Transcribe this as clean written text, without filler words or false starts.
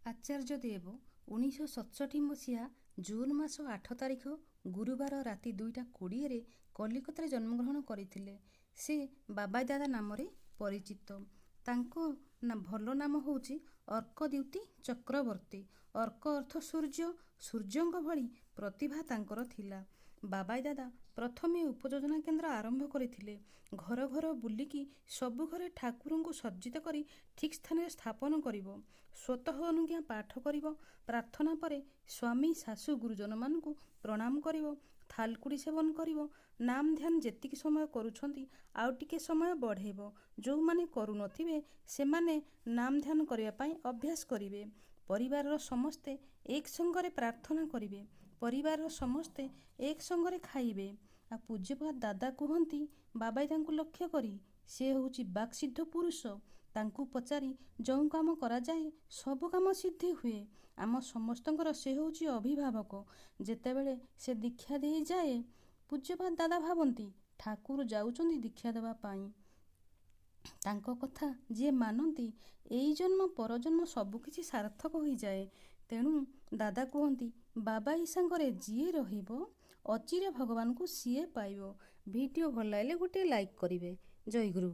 ଆଚାର୍ଯ୍ୟଦେବ 1967 ମସିହା ଜୁନ୍ ମାସ 8 ତାରିଖ ଗୁରୁବାର ରାତି 2ଟା 20ରେ କଲିକତାରେ ଜନ୍ମଗ୍ରହଣ କରିଥିଲେ। ସେ ବାବାଦାଦା ନାମରେ ପରିଚିତ। ତାଙ୍କ ଭଲ ନାମ ହେଉଛି ଅର୍କଦ୍ୟୁତି ଚକ୍ରବର୍ତ୍ତୀ। ଅର୍କ ଅର୍ଥ ସୂର୍ଯ୍ୟ, ସୂର୍ଯ୍ୟଙ୍କ ଭଳି ପ୍ରତିଭା ତାଙ୍କର ଥିଲା। ବାବାଦାଦା ପ୍ରଥମେ ଉପଯୋଜନା କେନ୍ଦ୍ର ଆରମ୍ଭ କରିଥିଲେ। ଘର ଘର ବୁଲିକି ସବୁ ଘରେ ଠାକୁରଙ୍କୁ ସଜ୍ଜିତ କରି ଠିକ୍ ସ୍ଥାନରେ ସ୍ଥାପନ କରିବ। ସ୍ୱତଃ ଅନୁଜ୍ଞା ପାଠ କରିବ। ପ୍ରାର୍ଥନା ପରେ ସ୍ୱାମୀ ଶାଶୁ ଗୁରୁଜନମାନଙ୍କୁ ପ୍ରଣାମ କରିବ। ଥାଲକୁଡ଼ି ସେବନ କରିବ। ନାମ ଧ୍ୟାନ ଯେତିକି ସମୟ କରୁଛନ୍ତି ଆଉ ଟିକେ ସମୟ ବଢ଼େଇବ। ଯେଉଁମାନେ କରୁନଥିବେ ସେମାନେ ନାମ ଧ୍ୟାନ କରିବା ପାଇଁ ଅଭ୍ୟାସ କରିବେ। ପରିବାରର ସମସ୍ତେ ଏକ ସଙ୍ଗରେ ପ୍ରାର୍ଥନା କରିବେ। ପରିବାରର ସମସ୍ତେ ଏକ ସଙ୍ଗରେ ଖାଇବେ। ଆଉ ପୂଜ୍ୟପାଦ ଦାଦା କୁହନ୍ତି ବାବାଦାଦାଙ୍କୁ ଲକ୍ଷ୍ୟ କରି, ସେ ହେଉଛି ବାକ୍ସିଦ୍ଧ ପୁରୁଷ। ତାଙ୍କୁ ପଚାରି ଯେଉଁ କାମ କରାଯାଏ ସବୁ କାମ ସିଦ୍ଧି ହୁଏ। ଆମ ସମସ୍ତଙ୍କର ସେ ହେଉଛି ଅଭିଭାବକ। ଯେତେବେଳେ ସେ ଦୀକ୍ଷା ଦେଇଯାଏ, ପୂଜ୍ୟପାଦ ଦାଦା ଭାବନ୍ତି ଠାକୁର ଯାଉଛନ୍ତି ଦୀକ୍ଷା ଦେବା ପାଇଁ। ତାଙ୍କ କଥା ଯିଏ ମାନନ୍ତି ଏଇ ଜନ୍ମ ପରଜନ୍ମ ସବୁକିଛି ସାର୍ଥକ ହୋଇଯାଏ। ତେଣୁ ଦାଦା କୁହନ୍ତି ବାବାଇ ସାଙ୍ଗରେ ଯିଏ ରହିବ ଅଚିରେ ଭଗବାନଙ୍କୁ ସିଏ ପାଇବ। ଭିଡ଼ିଓ ଭଲ ଲାଗିଲେ ଗୋଟିଏ ଲାଇକ୍ କରିବେ। ଜୟ ଗୁରୁ।